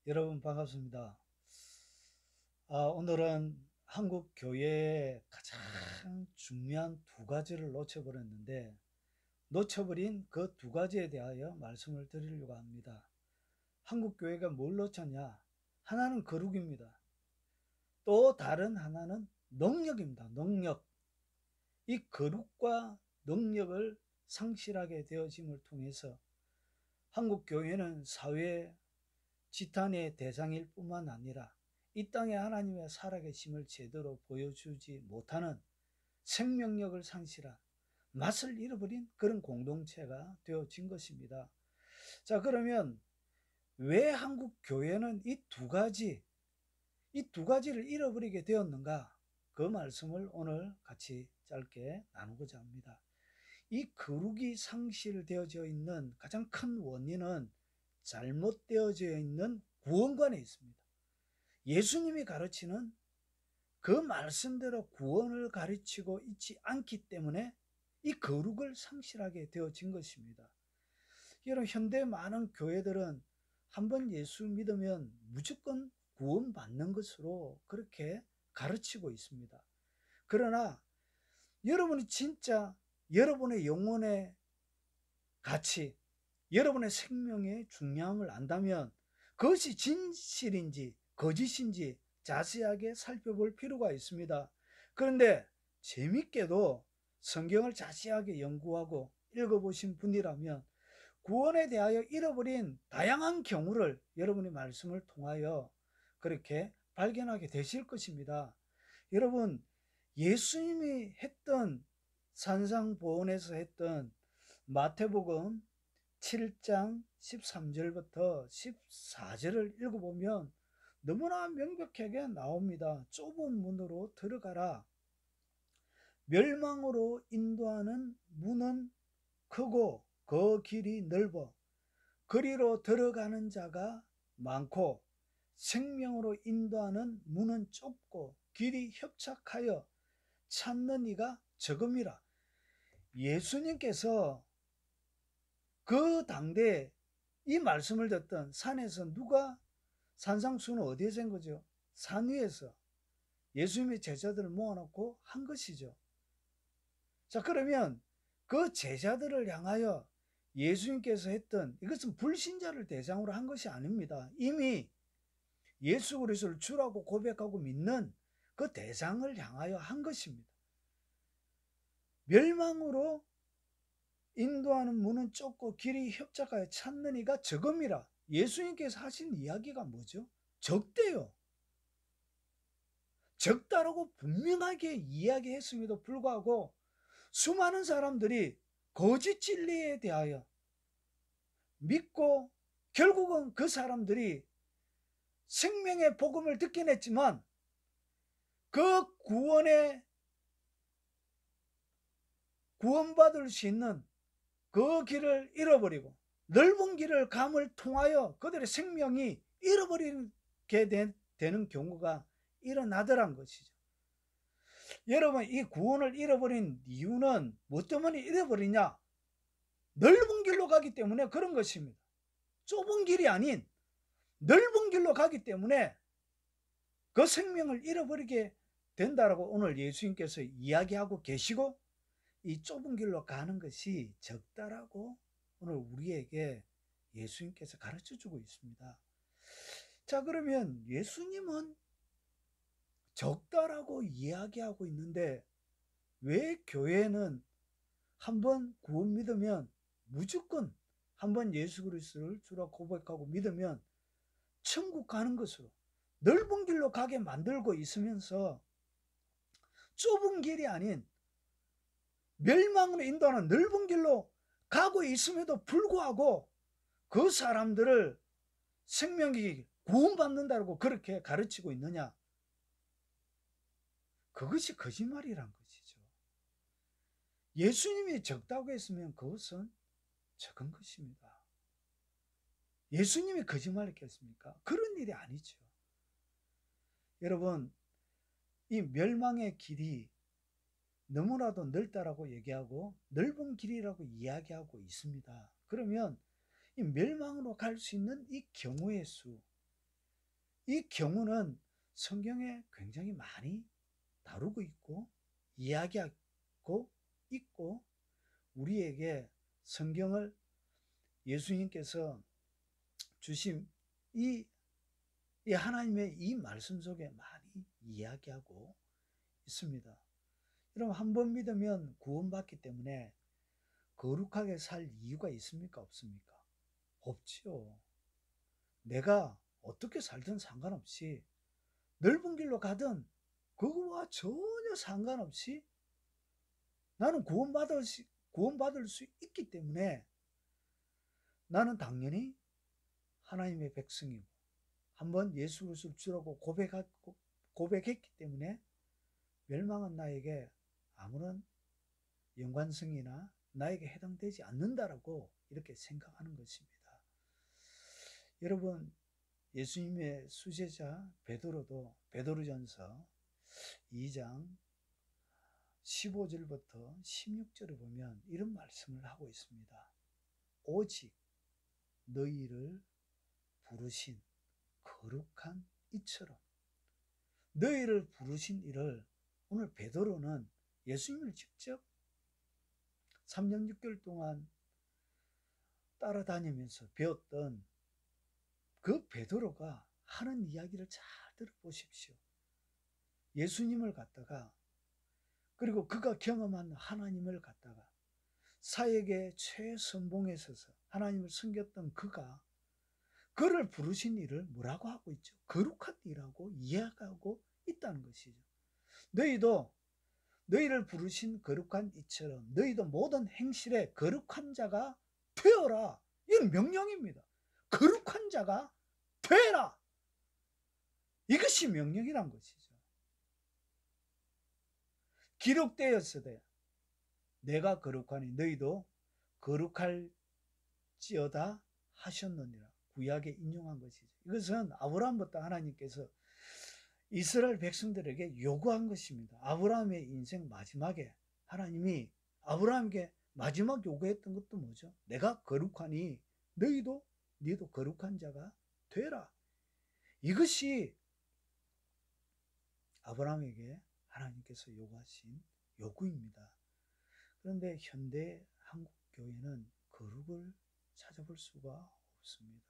여러분 반갑습니다. 오늘은 한국 교회의 가장 중요한 두 가지를 놓쳐버렸는데 놓쳐버린 그 두 가지에 대하여 말씀을 드리려고 합니다. 한국 교회가 뭘 놓쳤냐? 하나는 거룩입니다. 또 다른 하나는 능력입니다. 능력. 이 거룩과 능력을 상실하게 되어짐을 통해서 한국 교회는 사회 지탄의 대상일 뿐만 아니라 이 땅에 하나님의 살아계심을 제대로 보여주지 못하는 생명력을 상실한 맛을 잃어버린 그런 공동체가 되어진 것입니다. 자, 그러면 왜 한국 교회는 이 두 가지를 잃어버리게 되었는가? 그 말씀을 오늘 같이 짧게 나누고자 합니다. 이 거룩이 상실되어져 있는 가장 큰 원인은 잘못되어져 있는 구원관에 있습니다. 예수님이 가르치는 그 말씀대로 구원을 가르치고 있지 않기 때문에 이 거룩을 상실하게 되어진 것입니다. 여러분, 현대 많은 교회들은 한번 예수 믿으면 무조건 구원받는 것으로 그렇게 가르치고 있습니다. 그러나 여러분이 진짜 여러분의 영혼의 가치, 여러분의 생명의 중요함을 안다면 그것이 진실인지 거짓인지 자세하게 살펴볼 필요가 있습니다. 그런데 재밌게도 성경을 자세하게 연구하고 읽어보신 분이라면 구원에 대하여 잃어버린 다양한 경우를 여러분의 말씀을 통하여 그렇게 발견하게 되실 것입니다. 여러분, 예수님이 했던 산상보훈에서 했던 마태복음 7장 13절부터 14절을 읽어보면 너무나 명백하게 나옵니다. 좁은 문으로 들어가라. 멸망으로 인도하는 문은 크고 그 길이 넓어 그리로 들어가는 자가 많고 생명으로 인도하는 문은 좁고 길이 협착하여 찾는 이가 적음이라. 예수님께서 그 당대에 이 말씀을 듣던 산에서 누가 산상수는 어디에서 한 거죠? 산 위에서 예수님의 제자들을 모아놓고 한 것이죠. 자, 그러면 그 제자들을 향하여 예수님께서 했던 이것은 불신자를 대상으로 한 것이 아닙니다. 이미 예수 그리스도를 주라고 고백하고 믿는 그 대상을 향하여 한 것입니다. 멸망으로 인도하는 문은 좁고 길이 협착하여 찾는 이가 적음이라. 예수님께서 하신 이야기가 뭐죠? 적대요. 적다라고 분명하게 이야기했음에도 불구하고 수많은 사람들이 거짓 진리에 대하여 믿고 결국은 그 사람들이 생명의 복음을 듣긴 했지만 그 구원받을 수 있는 그 길을 잃어버리고 넓은 길을 감을 통하여 그들의 생명이 잃어버리게 되는 경우가 일어나더란 것이죠. 여러분, 이 구원을 잃어버린 이유는 뭐 때문에 잃어버리냐? 넓은 길로 가기 때문에 그런 것입니다. 좁은 길이 아닌 넓은 길로 가기 때문에 그 생명을 잃어버리게 된다라고 오늘 예수님께서 이야기하고 계시고 이 좁은 길로 가는 것이 적다라고 오늘 우리에게 예수님께서 가르쳐 주고 있습니다. 자, 그러면 예수님은 적다라고 이야기하고 있는데 왜 교회는 한번 구원 믿으면 무조건 한번 예수 그리스도를 주라 고백하고 믿으면 천국 가는 것으로 넓은 길로 가게 만들고 있으면서 좁은 길이 아닌 멸망으로 인도하는 넓은 길로 가고 있음에도 불구하고 그 사람들을 생명이 구원받는다고 그렇게 가르치고 있느냐? 그것이 거짓말이란 것이죠. 예수님이 적다고 했으면 그것은 적은 것입니다. 예수님이 거짓말했겠습니까? 그런 일이 아니죠. 여러분, 이 멸망의 길이 너무나도 넓다라고 얘기하고 넓은 길이라고 이야기하고 있습니다. 그러면 이 멸망으로 갈 수 있는 이 경우의 수, 이 경우는 성경에 굉장히 많이 다루고 있고 이야기하고 있고, 우리에게 성경을 예수님께서 주신 이 하나님의 이 말씀 속에 많이 이야기하고 있습니다. 여러분, 한 번 믿으면 구원받기 때문에 거룩하게 살 이유가 있습니까? 없습니까? 없지요. 내가 어떻게 살든 상관없이, 넓은 길로 가든 그거와 전혀 상관없이 나는 구원받을 수 있기 때문에, 나는 당연히 하나님의 백성이고 한번 예수 그리스도를 주라고 고백했기 때문에 멸망한 나에게 아무런 연관성이나 나에게 해당되지 않는다라고 이렇게 생각하는 것입니다. 여러분, 예수님의 수제자 베드로도 베드로전서 2장 15절부터 16절을 보면 이런 말씀을 하고 있습니다. 오직 너희를 부르신 거룩한 이처럼. 너희를 부르신 이를, 오늘 베드로는 예수님을 직접 3년 6개월 동안 따라다니면서 배웠던 그 베드로가 하는 이야기를 잘 들어보십시오. 예수님을 갖다가, 그리고 그가 경험한 하나님을 갖다가, 사역의 최선봉에 서서 하나님을 섬겼던 그를 부르신 일을 뭐라고 하고 있죠? 거룩한 일이라고 이야기하고 있다는 것이죠. 너희를 부르신 거룩한 이처럼 너희도 모든 행실에 거룩한 자가 되어라. 이건 명령입니다. 거룩한 자가 되라. 이것이 명령이란 것이죠. 기록되었으되 내가 거룩하니 너희도 거룩할지어다 하셨느니라. 구약에 인용한 것이죠. 이것은 아브라함부터 하나님께서 이스라엘 백성들에게 요구한 것입니다. 아브라함의 인생 마지막에 하나님이 아브라함에게 마지막 요구했던 것도 뭐죠? 내가 거룩하니 너희도 거룩한 자가 되라. 이것이 아브라함에게 하나님께서 요구하신 요구입니다. 그런데 현대 한국 교회는 거룩을 찾아볼 수가 없습니다.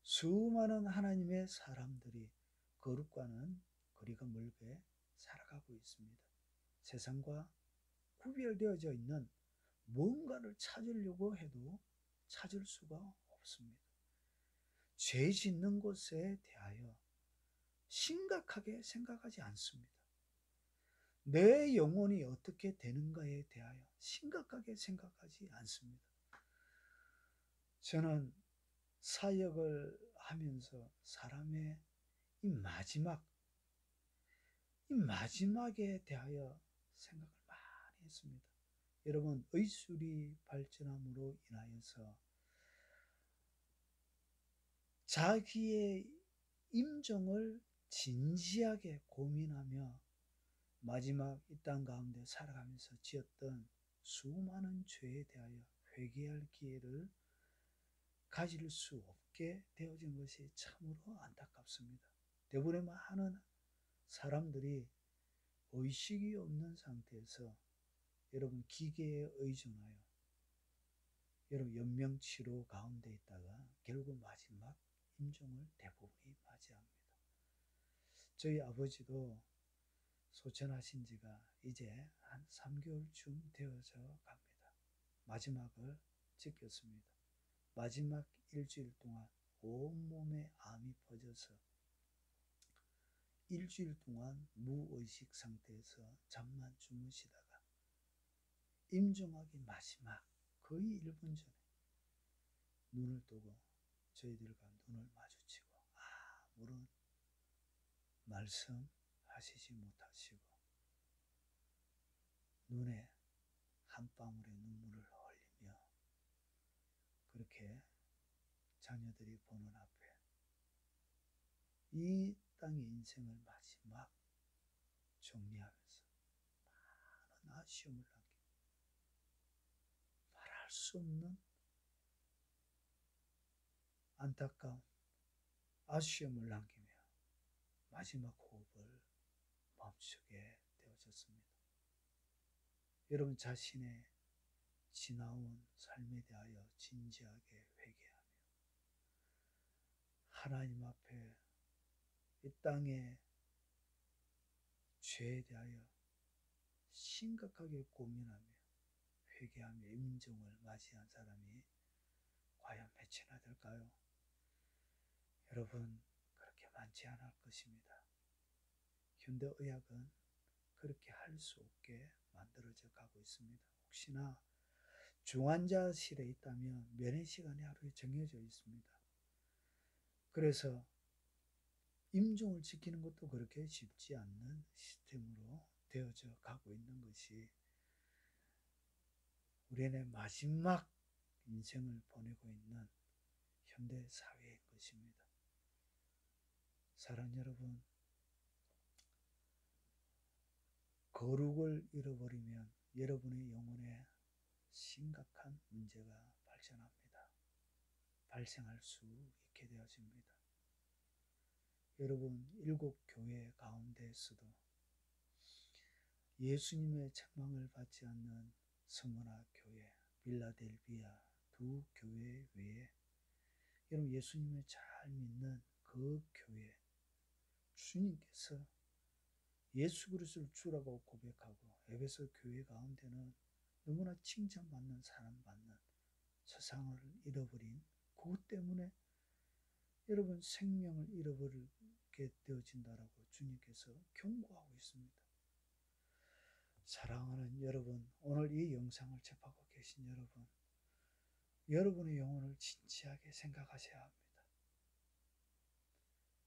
수많은 하나님의 사람들이 거룩과는 거리가 멀게 살아가고 있습니다. 세상과 구별되어져 있는 뭔가를 찾으려고 해도 찾을 수가 없습니다. 죄 짓는 것에 대하여 심각하게 생각하지 않습니다. 내 영혼이 어떻게 되는가에 대하여 심각하게 생각하지 않습니다. 저는 사역을 하면서 사람의 이 마지막에 대하여 생각을 많이 했습니다. 여러분, 의술이 발전함으로 인하여서 자기의 임종을 진지하게 고민하며 마지막 이 땅 가운데 살아가면서 지었던 수많은 죄에 대하여 회개할 기회를 가질 수 없게 되어진 것이 참으로 안타깝습니다. 대부분의 많은 사람들이 의식이 없는 상태에서 여러분 기계에 의존하여 여러분 연명치료 가운데 있다가 결국 마지막 임종을 대부분이 맞이합니다. 저희 아버지도 소천하신 지가 이제 한 3개월쯤 되어져 갑니다. 마지막을 지켰습니다. 마지막 일주일 동안 온몸에 암이 퍼져서 일주일 동안 무의식 상태에서 잠만 주무시다가 임종하기 마지막 거의 1분 전에 눈을 뜨고 저희들과 눈을 마주치고 아무런 말씀하시지 못하시고 눈에 한 방울의 눈물을 흘리며 그렇게 자녀들이 보는 앞에 이 땅의 인생을 마지막 정리하면서 많은 아쉬움을 남기고 말할 수 없는 안타까움, 아쉬움을 남기며 마지막 호흡을 멈추게 되어졌습니다. 여러분 자신의 지나온 삶에 대하여 진지하게 회개하며 하나님 앞에 이 땅의 죄에 대하여 심각하게 고민하며 회개하며 임종을 맞이한 사람이 과연 몇이나 될까요? 여러분 그렇게 많지 않을 것입니다. 현대의학은 그렇게 할 수 없게 만들어져 가고 있습니다. 혹시나 중환자실에 있다면 면회 시간이 하루에 정해져 있습니다. 그래서 임종을 지키는 것도 그렇게 쉽지 않는 시스템으로 되어져 가고 있는 것이 우리의 마지막 인생을 보내고 있는 현대 사회인 것입니다. 사랑하는 여러분, 거룩을 잃어버리면 여러분의 영혼에 심각한 문제가 발생할 수 있게 되어집니다. 여러분, 7교회 가운데에서도 예수님의 책망을 받지 않는 스무나 교회, 빌라델비아 2교회 외에 여러분 예수님을 잘 믿는 그 교회, 주님께서 예수 그리스도를 주라고 고백하고 에베소 교회 가운데는 너무나 칭찬받는 사랑받는 세상을 잃어버린 그것 때문에 여러분 생명을 잃어버리게 되어진다라고 주님께서 경고하고 있습니다. 사랑하는 여러분, 오늘 이 영상을 접하고 계신 여러분, 여러분의 영혼을 진지하게 생각하셔야 합니다.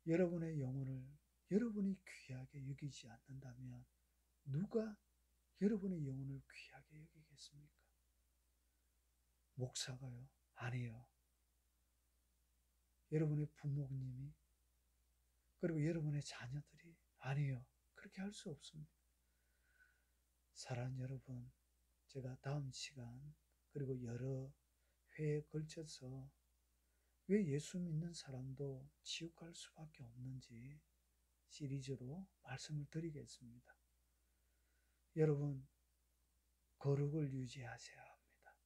여러분의 영혼을 여러분이 귀하게 여기지 않는다면 누가 여러분의 영혼을 귀하게 여기겠습니까? 목사가요? 아니요. 여러분의 부모님이, 그리고 여러분의 자녀들이, 아니요. 그렇게 할 수 없습니다. 사랑하는 여러분, 제가 다음 시간 그리고 여러 회에 걸쳐서 왜 예수 믿는 사람도 지옥 갈 수밖에 없는지 시리즈로 말씀을 드리겠습니다. 여러분, 거룩을 유지하셔야 합니다.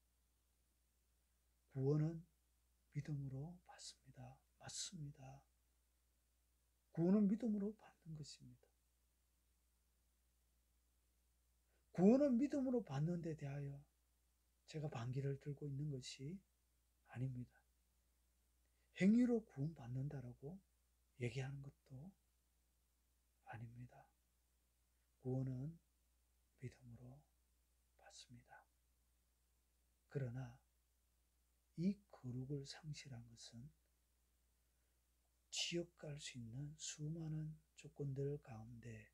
구원은 믿음으로 받습니다. 맞습니다. 구원은 믿음으로 받는 것입니다. 구원은 믿음으로 받는 데 대하여 제가 반기를 들고 있는 것이 아닙니다. 행위로 구원받는다라고 얘기하는 것도 아닙니다. 구원은 믿음으로 받습니다. 그러나 이 거룩을 상실한 것은 지옥 갈 수 있는 수많은 조건들 가운데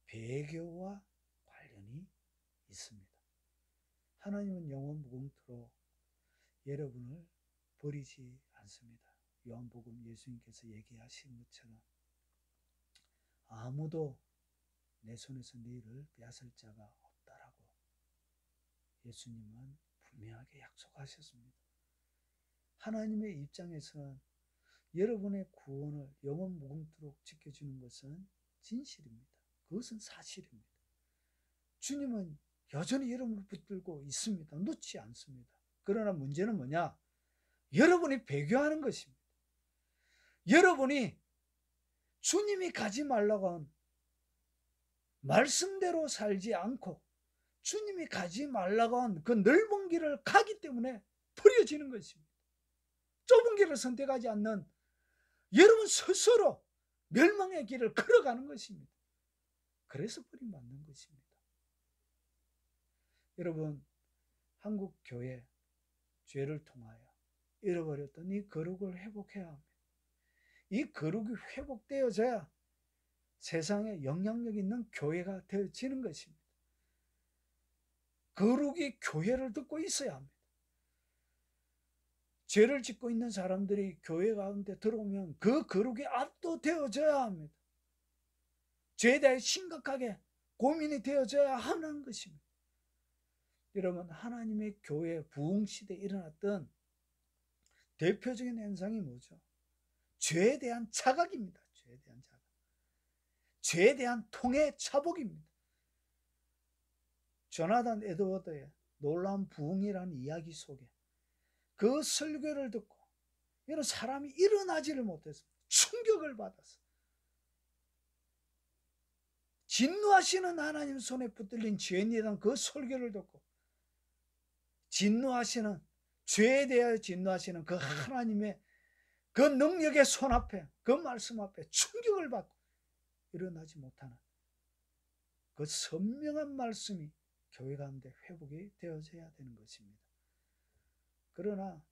배교와 관련이 있습니다. 하나님은 영원 무궁토록 여러분을 버리지 않습니다. 요한복음 예수님께서 얘기하신 것처럼 아무도 내 손에서 너희를 빼앗을 자가 없다라고 예수님은 분명하게 약속하셨습니다. 하나님의 입장에서는 여러분의 구원을 영원 무궁토록 지켜주는 것은 진실입니다. 그것은 사실입니다. 주님은 여전히 여러분을 붙들고 있습니다. 놓지 않습니다. 그러나 문제는 뭐냐? 여러분이 배교하는 것입니다. 여러분이 주님이 가지 말라고 한 말씀대로 살지 않고 주님이 가지 말라고 한 그 넓은 길을 가기 때문에 버려지는 것입니다. 좁은 길을 선택하지 않는 여러분 스스로 멸망의 길을 걸어가는 것입니다. 그래서 버림받는 것입니다. 여러분, 한국 교회 죄를 통하여 잃어버렸던 이 거룩을 회복해야 합니다. 이 거룩이 회복되어져야 세상에 영향력 있는 교회가 되어지는 것입니다. 거룩이 교회를 듣고 있어야 합니다. 죄를 짓고 있는 사람들이 교회 가운데 들어오면 그 거룩이 압도되어져야 합니다. 죄에 대해 심각하게 고민이 되어져야 하는 것입니다. 여러분, 하나님의 교회 부흥시대에 일어났던 대표적인 현상이 뭐죠? 죄에 대한 자각입니다. 죄에 대한 자각. 죄에 대한 통해 차복입니다. 조나단 에드워드의 놀라운 부흥이라는 이야기 속에 그 설교를 듣고 이런 사람이 일어나지를 못했습니다. 충격을 받았어. 진노하시는 하나님 손에 붙들린 죄인이라는 그 설교를 듣고 진노하시는, 죄에 대하여 진노하시는 그 하나님의 그 능력의 손 앞에, 그 말씀 앞에 충격을 받고 일어나지 못하는 그 선명한 말씀이 교회 가운데 회복이 되어져야 되는 것입니다. 그러나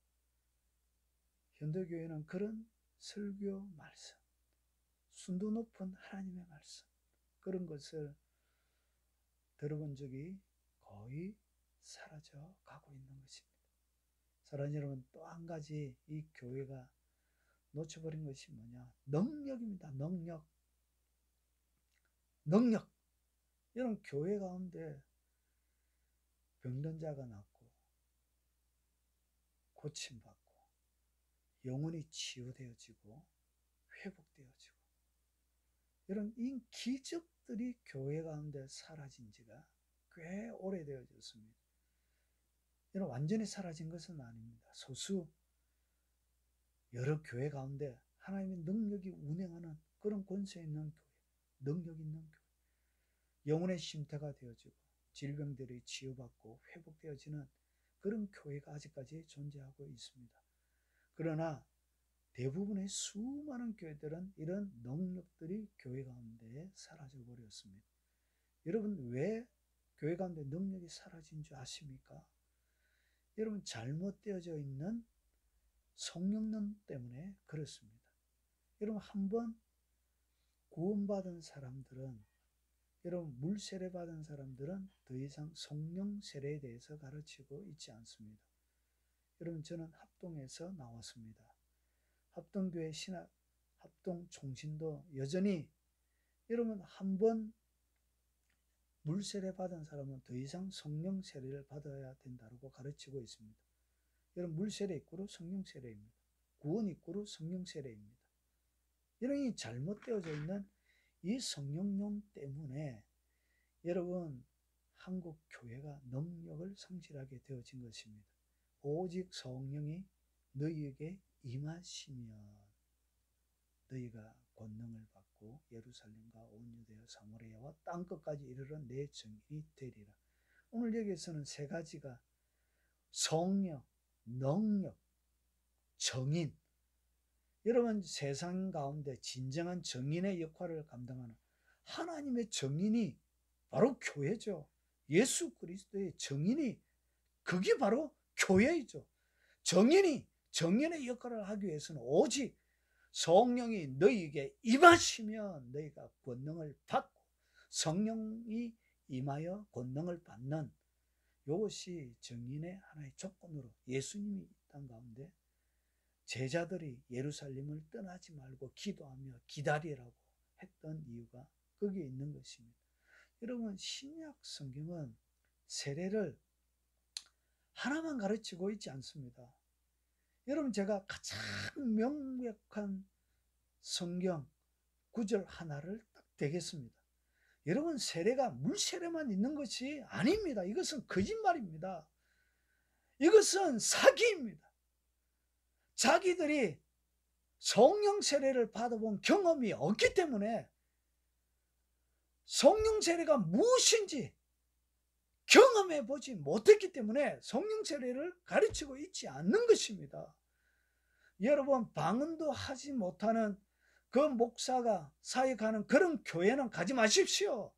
현대교회는 그런 설교 말씀, 순도 높은 하나님의 말씀, 그런 것을 들어본 적이 거의 사라져 가고 있는 것입니다. 사랑하는 여러분, 또 한 가지 이 교회가 놓쳐버린 것이 뭐냐? 능력입니다. 능력. 여러분, 교회 가운데 병든 자가 낫고 고침받고 영혼이 치유되어지고 회복되어지고 이런 이 기적들이 교회 가운데 사라진 지가 꽤 오래되어졌습니다. 이런 완전히 사라진 것은 아닙니다. 소수 여러 교회 가운데 하나님의 능력이 운행하는 그런 권세 있는 교회, 능력 있는 교회, 영혼의 쉼터가 되어지고 질병들이 치유받고 회복되어지는 그런 교회가 아직까지 존재하고 있습니다. 그러나 대부분의 수많은 교회들은 이런 능력들이 교회 가운데 사라져 버렸습니다. 여러분, 왜 교회 가운데 능력이 사라진 줄 아십니까? 여러분, 잘못되어져 있는 성령론 때문에 그렇습니다. 여러분, 한번 구원받은 사람들은, 여러분 물 세례 받은 사람들은 더 이상 성령 세례에 대해서 가르치고 있지 않습니다. 여러분, 저는 합동에서 나왔습니다. 합동교회 신학, 합동 총신도 여전히 여러분 한번 물 세례 받은 사람은 더 이상 성령 세례를 받아야 된다고 가르치고 있습니다. 여러분, 물 세례 이꼬르 성령 세례입니다. 구원 이꼬르 성령 세례입니다. 이런 이 잘못되어져 있는 이 성령론 때문에 여러분 한국 교회가 능력을 상실하게 되어진 것입니다. 오직 성령이 너희에게 임하시면 너희가 권능을 받고 예루살렘과 온 유대와 사마리아와 땅끝까지 이르러 내 증인이 되리라. 오늘 여기에서는 세 가지가 성령, 능력, 정인. 여러분, 세상 가운데 진정한 정인의 역할을 감당하는 하나님의 정인이 바로 교회죠. 예수 그리스도의 정인이, 그게 바로 교회이죠. 정인의 역할을 하기 위해서는 오직 성령이 너희에게 임하시면 너희가 권능을 받고, 성령이 임하여 권능을 받는 이것이 정인의 하나의 조건으로 예수님이 이 땅 가운데 제자들이 예루살렘을 떠나지 말고 기도하며 기다리라고 했던 이유가 거기에 있는 것입니다. 여러분, 신약 성경은 세례를 하나만 가르치고 있지 않습니다. 여러분, 제가 가장 명백한 성경 구절 하나를 딱 대겠습니다. 여러분, 세례가 물 세례만 있는 것이 아닙니다. 이것은 거짓말입니다. 이것은 사기입니다. 자기들이 성령 세례를 받아본 경험이 없기 때문에 성령 세례가 무엇인지 경험해 보지 못했기 때문에 성령 세례를 가르치고 있지 않는 것입니다. 여러분, 방언도 하지 못하는 그 목사가 사역하는 그런 교회는 가지 마십시오.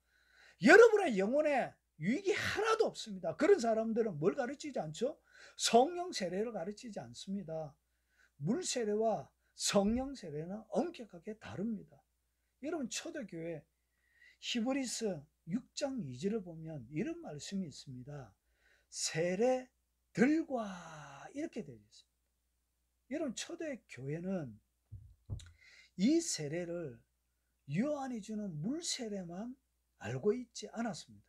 여러분의 영혼에 유익이 하나도 없습니다. 그런 사람들은 뭘 가르치지 않죠? 성령 세례를 가르치지 않습니다. 물 세례와 성령 세례는 엄격하게 다릅니다. 여러분, 초대교회 히브리서 6장 2절을 보면 이런 말씀이 있습니다. 세례들과 이렇게 되어 있습니다. 여러분, 초대교회는 이 세례를 요한이 주는 물 세례만 알고 있지 않았습니다.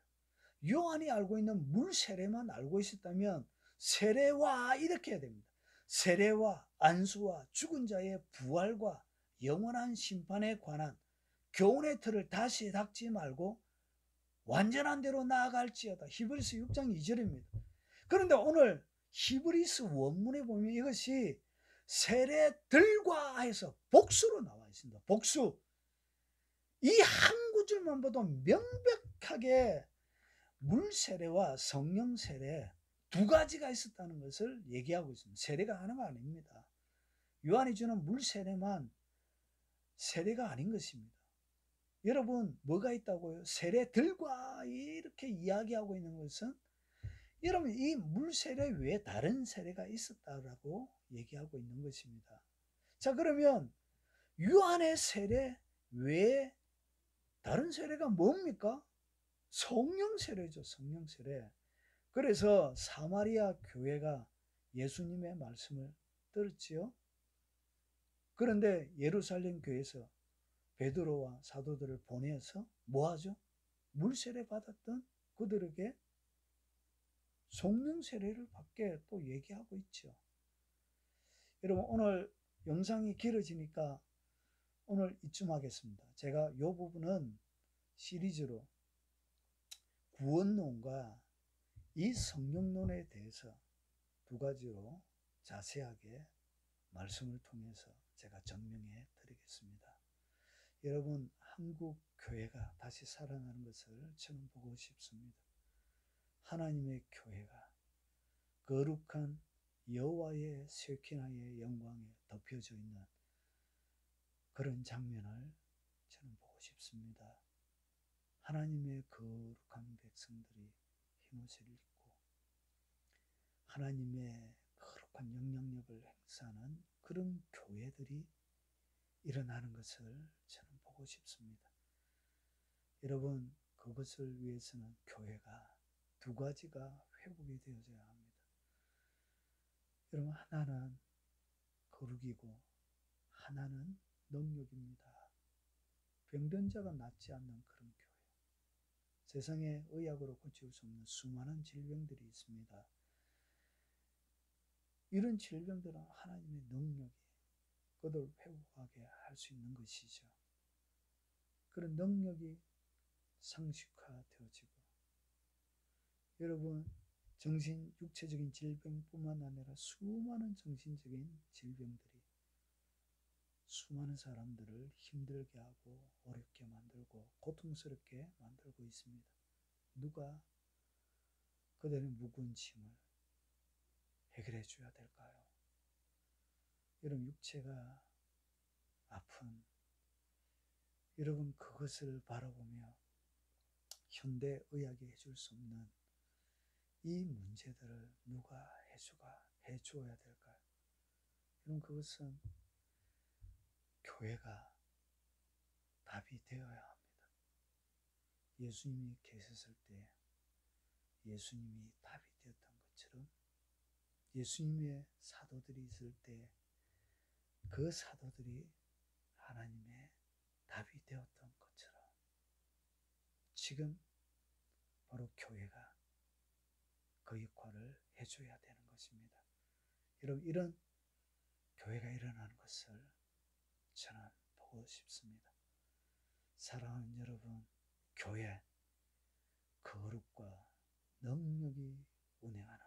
요한이 알고 있는 물 세례만 알고 있었다면 세례와 이렇게 해야 됩니다. 세례와 안수와 죽은 자의 부활과 영원한 심판에 관한 교훈의 틀을 다시 닦지 말고 완전한 대로 나아갈지어다. 히브리서 6장 2절입니다. 그런데 오늘 히브리서 원문에 보면 이것이 세례들과 해서 복수로 나와 있습니다. 복수. 이 한 구절만 봐도 명백하게 물세례와 성령세례 두 가지가 있었다는 것을 얘기하고 있습니다. 세례가 하나가 아닙니다. 요한이 주는 물세례만 세례가 아닌 것입니다. 여러분 뭐가 있다고요? 세례들과 이렇게 이야기하고 있는 것은 여러분 이 물세례 외에 다른 세례가 있었다라고 얘기하고 있는 것입니다. 자, 그러면 요한의 세례 외에 다른 세례가 뭡니까? 성령 세례죠. 성령 세례. 그래서 사마리아 교회가 예수님의 말씀을 들었지요. 그런데 예루살렘 교회에서 베드로와 사도들을 보내서 뭐하죠? 물세례 받았던 그들에게 성령 세례를 받게 또 얘기하고 있죠. 여러분 오늘 영상이 길어지니까 오늘 이쯤 하겠습니다. 제가 이 부분은 시리즈로 구원론과 이 성령론에 대해서 두 가지로 자세하게 말씀을 통해서 제가 증명해 드리겠습니다. 여러분 한국 교회가 다시 살아나는 것을 저는 보고 싶습니다. 하나님의 교회가 거룩한 여호와의 쉐키나의 영광에 덮여져 있는 그런 장면을 저는 보고 싶습니다. 하나님의 거룩한 백성들이 흰옷을 입고 하나님의 거룩한 영향력을 행사하는 그런 교회들이 일어나는 것을 저는 보고 싶습니다. 여러분 그것을 위해서는 교회가 두 가지가 회복이 되어져야 합니다. 여러분 하나는 거룩이고 하나는 능력입니다. 병든 자가 낫지 않는 그런 교회. 세상에 의학으로 고칠 수 없는 수많은 질병들이 있습니다. 이런 질병들은 하나님의 능력이 그들을 회복하게 할 수 있는 것이죠. 그런 능력이 상식화되어지고 여러분 정신 육체적인 질병뿐만 아니라 수많은 정신적인 질병들이 수많은 사람들을 힘들게 하고 어렵게 만들고 고통스럽게 만들고 있습니다. 누가 그들의 무거운 짐을 해결해 줘야 될까요? 여러분 육체가 아픈 여러분 그것을 바라보며 현대 의학이 해줄 수 없는 이 문제들을 누가 해주어야 될까요? 여러분 그것은 교회가 답이 되어야 합니다. 예수님이 계셨을 때 예수님이 답이 되었던 것처럼 예수님의 사도들이 있을 때 그 사도들이 하나님의 답이 되었던 것처럼 지금 바로 교회가 그 역할을 해줘야 되는 것입니다. 여러분 이런 교회가 일어나는 것을 저는 보고 싶습니다. 사랑하는 여러분, 교회 거룩과 능력이 운행하는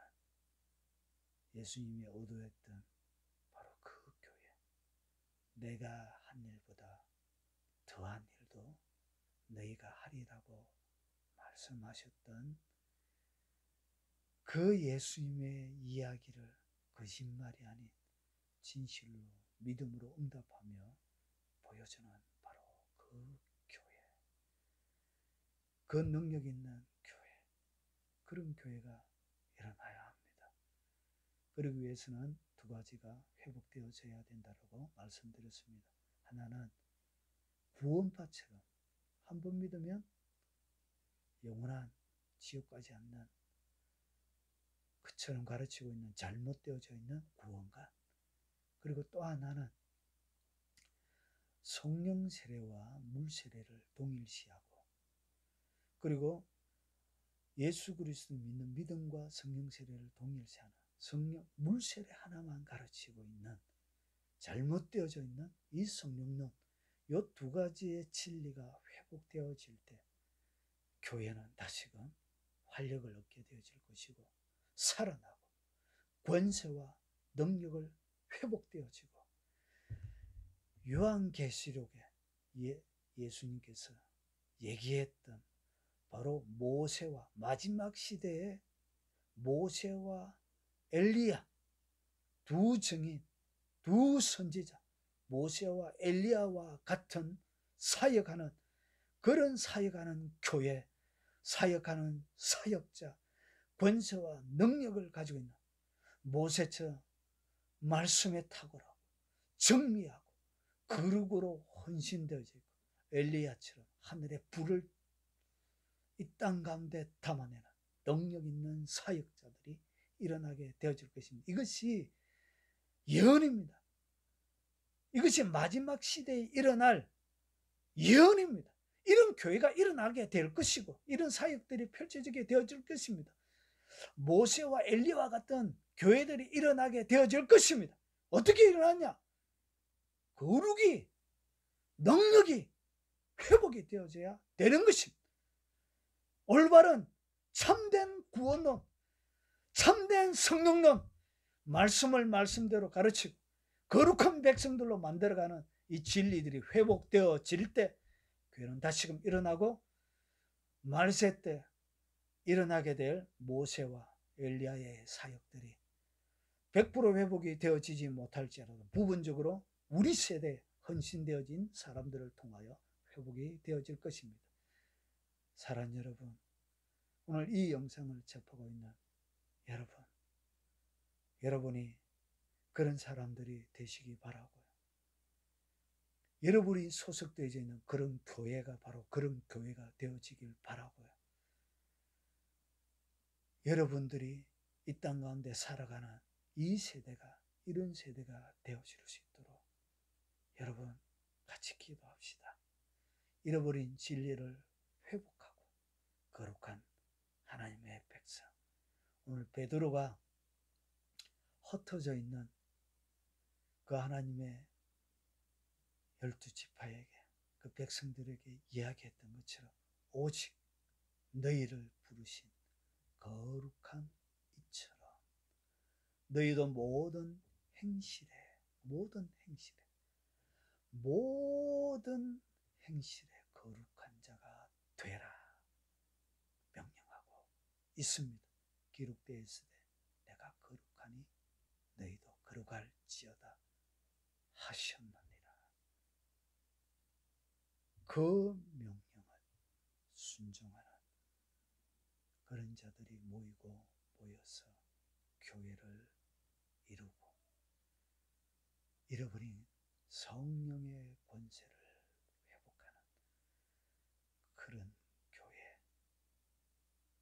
예수님이 의도했던 바로 그 교회, 내가 한 일보다 더한 일도 너희가 하리라고 말씀하셨던 그 예수님의 이야기를 거짓말이 아닌 진실로 믿음으로 응답하며 보여주는 바로 그 교회, 그 능력 있는 교회, 그런 교회가 일어나야 합니다. 그러기 위해서는 두 가지가 회복되어져야 된다고 말씀드렸습니다. 하나는 구원파처럼 한 번 믿으면 영원한 지옥 가지 않는 그처럼 가르치고 있는 잘못되어져 있는 구원관. 그리고 또 하나는 성령 세례와 물 세례를 동일시하고 그리고 예수 그리스도를 믿는 믿음과 성령 세례를 동일시하는 성령 물 세례 하나만 가르치고 있는 잘못되어져 있는 이 성령론, 이 두 가지의 진리가 회복되어질 때 교회는 다시금 활력을 얻게 되어질 것이고 살아나고 권세와 능력을 회복되어지고 요한계시록에 예수님께서 얘기했던 바로 모세와 마지막 시대의 모세와 엘리야, 두 증인, 두 선지자, 모세와 엘리야와 같은 사역하는, 그런 사역하는 교회, 사역하는 사역자, 권세와 능력을 가지고 있는 모세처럼 말씀에 탁월하고 정리하고 거룩으로 헌신되어져 있고 엘리야처럼 하늘의 불을 이 땅 가운데 담아내는 능력 있는 사역자들이 일어나게 되어질 것입니다. 이것이 예언입니다. 이것이 마지막 시대에 일어날 예언입니다. 이런 교회가 일어나게 될 것이고 이런 사역들이 펼쳐지게 되어질 것입니다. 모세와 엘리야와 같은 교회들이 일어나게 되어질 것입니다. 어떻게 일어나냐? 거룩이, 능력이 회복이 되어져야 되는 것입니다. 올바른 참된 구원론, 참된 성령론, 말씀을 말씀대로 가르치고 거룩한 백성들로 만들어가는 이 진리들이 회복되어질 때 교회는 다시금 일어나고 말세 때 일어나게 될 모세와 엘리야의 사역들이 100% 회복이 되어지지 못할지라도 부분적으로 우리 세대에 헌신되어진 사람들을 통하여 회복이 되어질 것입니다. 사랑하는 여러분, 오늘 이 영상을 접하고 있는 여러분, 여러분이 그런 사람들이 되시기 바라고요. 여러분이 소속되어 있는 그런 교회가 바로 그런 교회가 되어지길 바라고요. 여러분들이 이 땅 가운데 살아가는 이 세대가 이런 세대가 되어질 수 있도록 여러분 같이 기도합시다. 잃어버린 진리를 회복하고 거룩한 하나님의 백성, 오늘 베드로가 흩어져 있는 그 하나님의 12지파에게 그 백성들에게 이야기했던 것처럼 오직 너희를 부르신 거룩한 이처럼 너희도 모든 행실에 거룩한 자가 되라 명령하고 있습니다. 기록되어 있으되 내가 거룩하니 너희도 거룩할지어다 하셨느니라. 그 명령을 순종하는 그런 자들이 모여서 교회를 이루고 잃어버린 성령의 권세를 회복하는 그런 교회,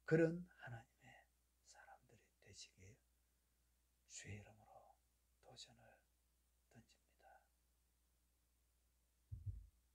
그런 하나님의 사람들이 되시기에 주의 이름으로 도전을